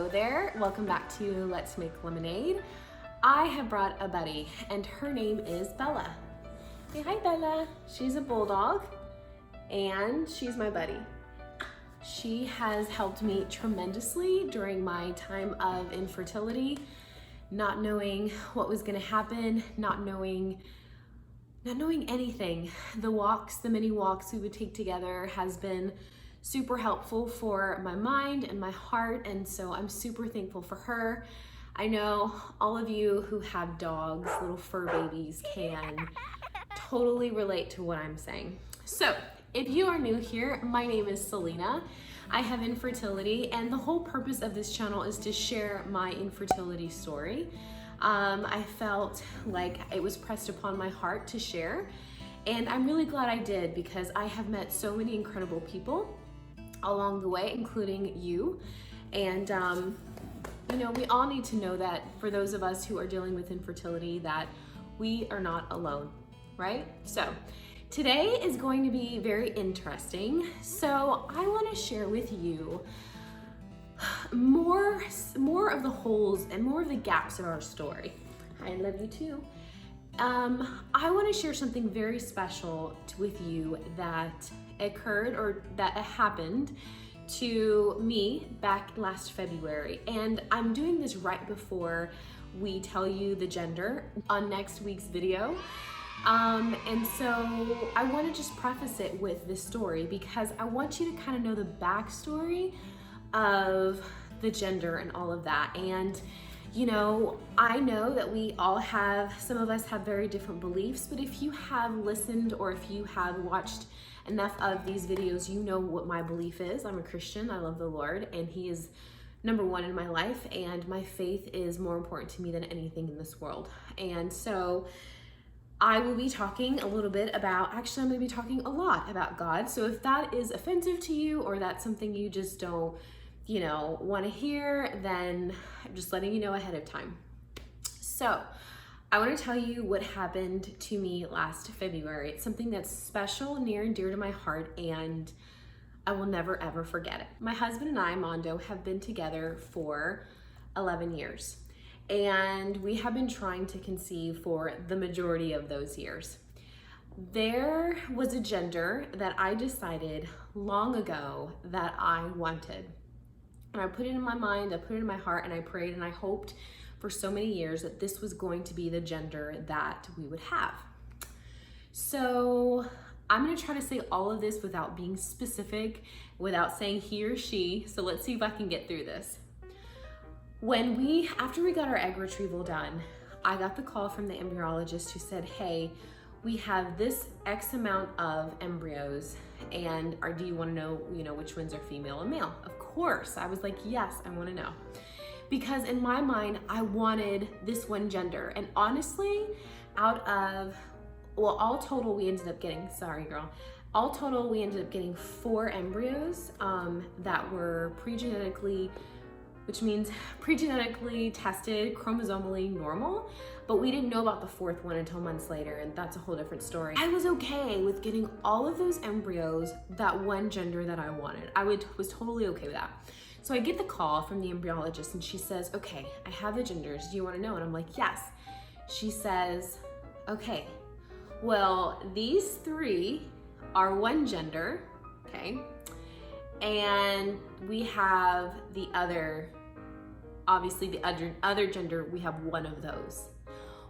Hello there, welcome back to Let's Make Lemonade. I have brought a buddy and her name is Bella. Say hi, Bella. She's a bulldog and she's my buddy. She has helped me tremendously during my time of infertility, not knowing what was gonna happen, not knowing anything. The many walks we would take together has been super helpful for my mind and my heart, and so I'm super thankful for her. I know all of you who have dogs, little fur babies, can totally relate to what I'm saying. So if you are new here, my name is Selena. I have infertility, and the whole purpose of this channel is to share my infertility story. I felt like it was pressed upon my heart to share, and I'm really glad I did because I have met so many incredible people along the way, including you. And you know, we all need to know that for those of us who are dealing with infertility, that we are not alone, right? So today is going to be very interesting. So I want to share with you more of the holes and more of the gaps of our story. I love you too. I want to share something very special with you that occurred or that happened to me back last February. And I'm doing this right before we tell you the gender on next week's video. And so I want to just preface it with this story because I want you to kind of know the backstory of the gender and all of that. And you know, I know that we all have, some of us have very different beliefs, but if you have listened or if you have watched enough of these videos, you know what my belief is. I'm a Christian, I love the Lord, and He is number one in my life, and my faith is more important to me than anything in this world. And so I will be talking a little bit about, actually I'm gonna be talking a lot about God. So if that is offensive to you or that's something you just don't, you know, want to hear, then I'm just letting you know ahead of time. So I want to tell you what happened to me last February. It's something that's special, near and dear to my heart, and I will never ever forget it. My husband and I, Mondo, have been together for 11 years, and we have been trying to conceive for the majority of those years. There was a gender that I decided long ago that I wanted. And I put it in my mind, I put it in my heart, and I prayed and I hoped for so many years that this was going to be the gender that we would have. So I'm gonna try to say all of this without being specific, without saying he or she. So let's see if I can get through this. After we got our egg retrieval done, I got the call from the embryologist who said, hey, we have this X amount of embryos, and do you want to know, which ones are female and male? Of course. I was like, yes, I want to know. Because in my mind, I wanted this one gender. And honestly, all total, we ended up getting 4 embryos that were which means pre-genetically tested, chromosomally normal, but we didn't know about the 4th one until months later, and that's a whole different story. I was okay with getting all of those embryos that one gender that I wanted. I was totally okay with that. So I get the call from the embryologist and she says, okay, I have the genders, do you wanna know? And I'm like, yes. She says, okay, well, these 3 are one gender, okay? And we have the other, obviously the other gender, we have one of those.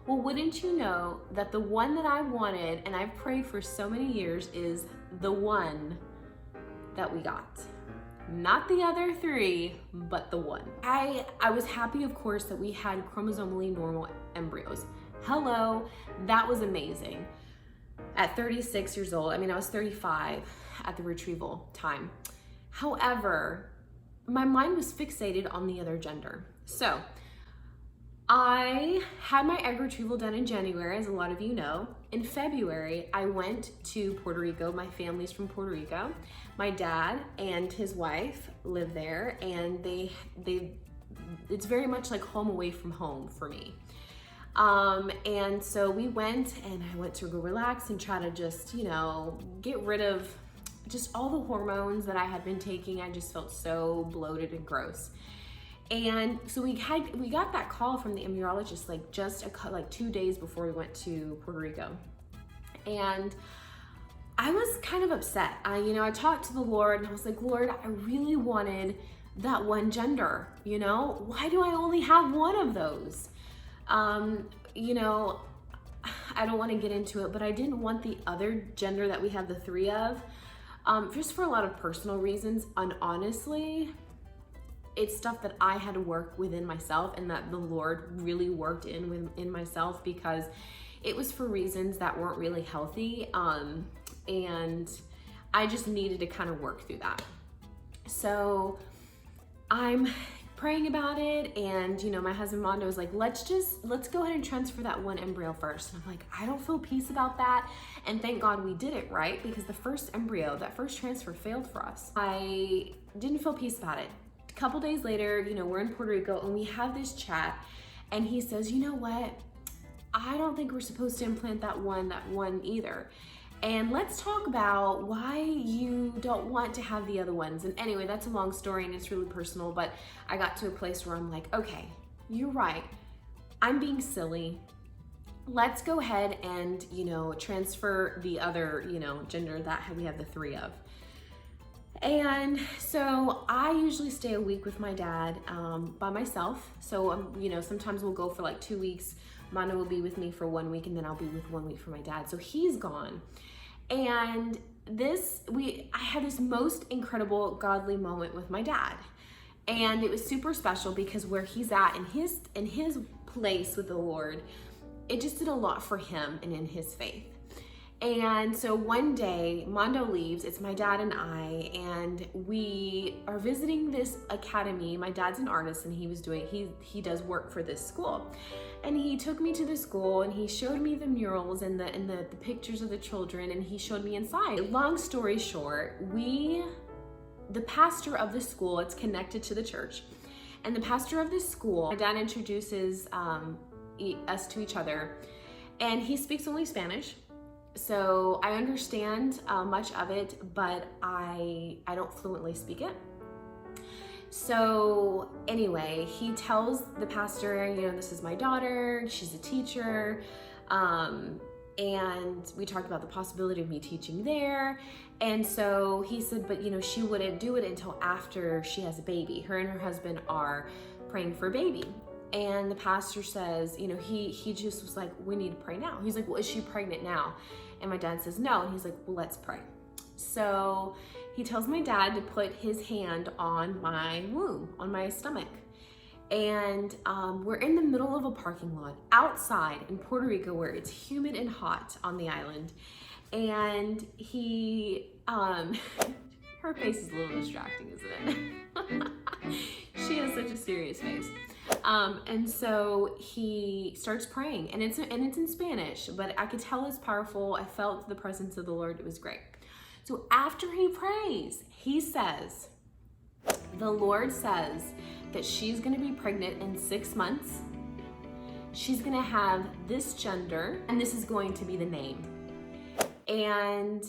Well, wouldn't you know that the one that I wanted and I've prayed for so many years is the one that we got. Not the other 3, but the one. I was happy, of course, that we had chromosomally normal embryos. Hello, that was amazing. At 36 years old, I was 35 at the retrieval time. However, my mind was fixated on the other gender. So I had my egg retrieval done in January, as a lot of you know. In February, I went to Puerto Rico. My family's from Puerto Rico. My dad and his wife live there, and it's very much like home away from home for me. And so we went, and I went to go relax and try to just, get rid of just all the hormones that I had been taking. I just felt so bloated and gross. And so we got that call from the embryologist like just like 2 days before we went to Puerto Rico. And I was kind of upset. I talked to the Lord and I was like, Lord, I really wanted that one gender, why do I only have one of those? I don't want to get into it, but I didn't want the other gender that we have the 3 of, just for a lot of personal reasons. And honestly, it's stuff that I had to work within myself and that the Lord really worked in myself, because it was for reasons that weren't really healthy. And I just needed to kind of work through that. So I'm praying about it, and my husband Mondo was like, let's go ahead and transfer that one embryo first. And I'm like, I don't feel peace about that. And thank God we did it, right? Because the first embryo, that first transfer, failed for us. I didn't feel peace about it. A couple days later, we're in Puerto Rico and we have this chat, and he says, you know what? I don't think we're supposed to implant that one either. And let's talk about why you don't want to have the other ones. And anyway, that's a long story and it's really personal, but I got to a place where I'm like, okay, you're right. I'm being silly. Let's go ahead and, transfer the other, gender that we have the 3 of. And so I usually stay a week with my dad by myself. So, sometimes we'll go for like 2 weeks. Mondo will be with me for 1 week, and then I'll be with 1 week for my dad. So he's gone. And I had this most incredible godly moment with my dad. And it was super special because where he's at in his place with the Lord, it just did a lot for him and in his faith. And so one day, Mondo leaves, it's my dad and I, and we are visiting this academy. My dad's an artist, and he does work for this school. And he took me to the school, and he showed me the murals and the pictures of the children, and he showed me inside. Long story short, the pastor of the school, it's connected to the church, and the pastor of this school, my dad introduces us to each other, and he speaks only Spanish. So I understand much of it, but I don't fluently speak it. So anyway, he tells the pastor, this is my daughter, she's a teacher. And we talked about the possibility of me teaching there. And so he said, but she wouldn't do it until after she has a baby. Her and her husband are praying for a baby. And the pastor says, he just was like, we need to pray now. He's like, well, is she pregnant now? And my dad says no. And he's like, well, let's pray. So he tells my dad to put his hand on my womb, on my stomach. And we're in the middle of a parking lot outside in Puerto Rico where it's humid and hot on the island. And he, her face is a little distracting, isn't it? She has such a serious face. And so he starts praying, and it's in Spanish, but I could tell it's powerful. I felt the presence of the Lord. It was great. So after he prays, he says, the Lord says that she's going to be pregnant in 6 months. She's going to have this gender, and this is going to be the name. And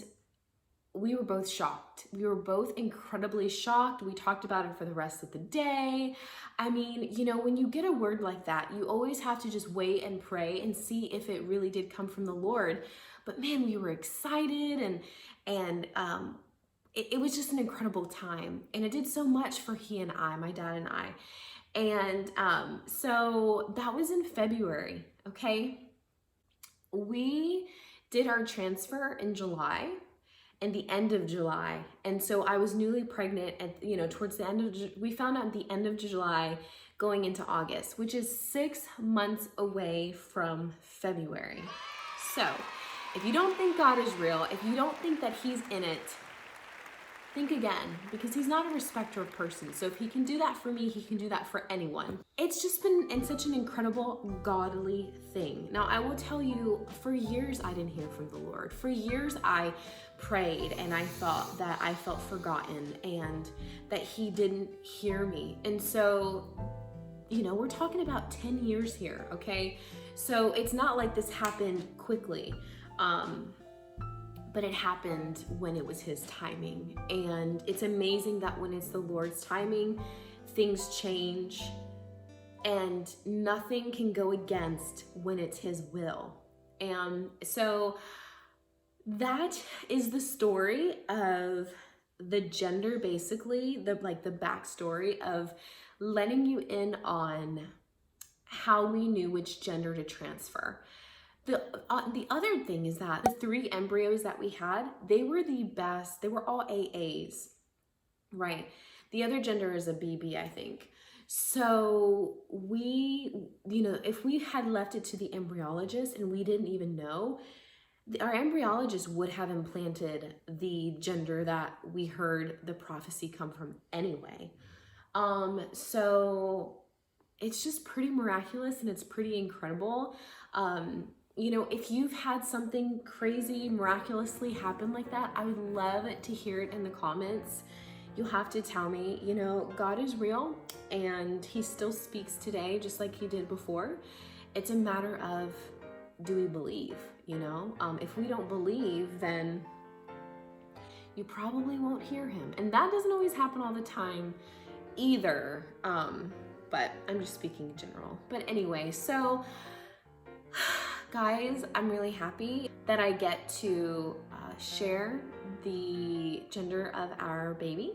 we were both shocked. We were both incredibly shocked. We talked about it for the rest of the day. I mean, when you get a word like that, you always have to just wait and pray and see if it really did come from the Lord. But man, we were excited, and it was just an incredible time. And it did so much for he and I, my dad and I. And so that was in February, okay? We did our transfer in July. And the end of July. And so I was newly pregnant at, towards the end of, we found out at the end of July going into August, which is 6 months away from February. So if you don't think God is real, if you don't think that he's in it, think again, because he's not a respecter of persons. So if he can do that for me, he can do that for anyone. It's just been such an incredible godly thing. Now I will tell you, for years I didn't hear from the Lord. For years I prayed and I thought that I felt forgotten and that he didn't hear me. And so, we're talking about 10 years here, okay? So it's not like this happened quickly. But it happened when it was his timing. And it's amazing that when it's the Lord's timing, things change, and nothing can go against when it's his will. And so that is the story of the gender, basically, the backstory of letting you in on how we knew which gender to transfer. The other thing is that the 3 embryos that we had, they were the best. They were all AAs, right? The other gender is a BB, I think. So we, if we had left it to the embryologist and we didn't even know, our embryologist would have implanted the gender that we heard the prophecy come from anyway. So it's just pretty miraculous and it's pretty incredible. If you've had something crazy, miraculously happen like that, I would love to hear it in the comments. You'll have to tell me, God is real and he still speaks today just like he did before. It's a matter of, do we believe, If we don't believe, then you probably won't hear him. And that doesn't always happen all the time either. But I'm just speaking in general. But anyway, so guys, I'm really happy that I get to share the gender of our baby.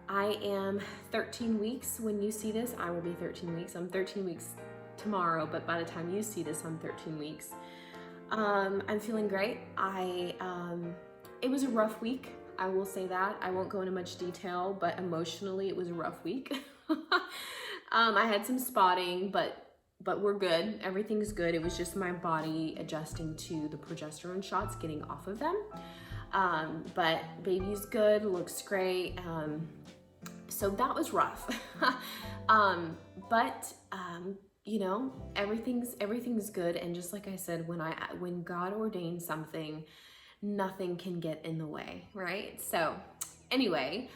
I am 13 weeks. When you see this, I will be 13 weeks. I'm 13 weeks tomorrow, but by the time you see this, I'm 13 weeks. I'm feeling great. It was a rough week. I will say that. I won't go into much detail, but emotionally, it was a rough week. I had some spotting, but we're good. Everything's good. It was just my body adjusting to the progesterone shots, getting off of them. But baby's good, looks great. So that was rough. But everything's good. And just like I said, when God ordains something, nothing can get in the way, right? So anyway,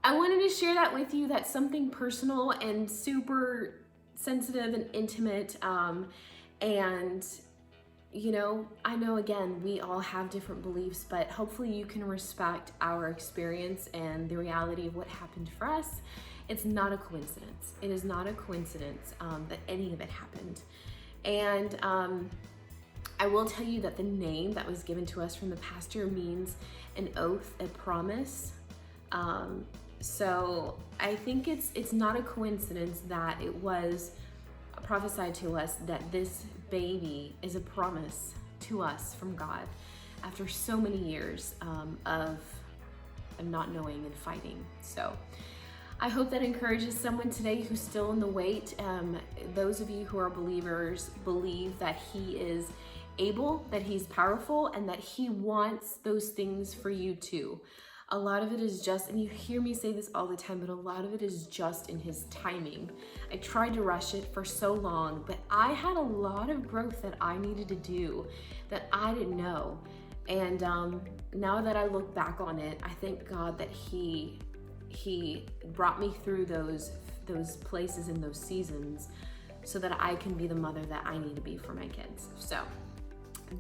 I wanted to share that with you. That's something personal and super sensitive and intimate. And I know, again, we all have different beliefs, but hopefully you can respect our experience and the reality of what happened for us. It's not a coincidence. It is not a coincidence that any of it happened. And I will tell you that the name that was given to us from the pastor means an oath, a promise. So I think it's not a coincidence that it was prophesied to us that this baby is a promise to us from God after so many years of not knowing and fighting. So I hope that encourages someone today who's still in the wait. Those of you who are believers, believe that he is able, that he's powerful, and that he wants those things for you too. A lot of it is just, and you hear me say this all the time, but a lot of it is just in his timing. I tried to rush it for so long, but I had a lot of growth that I needed to do that I didn't know. And now that I look back on it, I thank God that he brought me through those places and those seasons so that I can be the mother that I need to be for my kids. So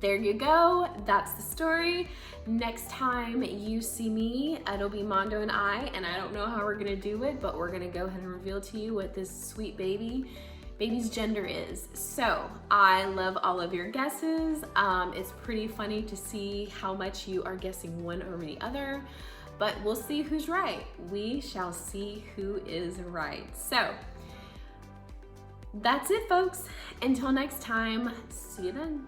there you go. That's the story. Next time you see me, it'll be Mondo and I don't know how we're gonna do it, but we're gonna go ahead and reveal to you what this sweet baby's gender is. So I love all of your guesses. It's pretty funny to see how much you are guessing one over the other, but we'll see who's right. We shall see who is right. So that's it, folks. Until next time, see you then.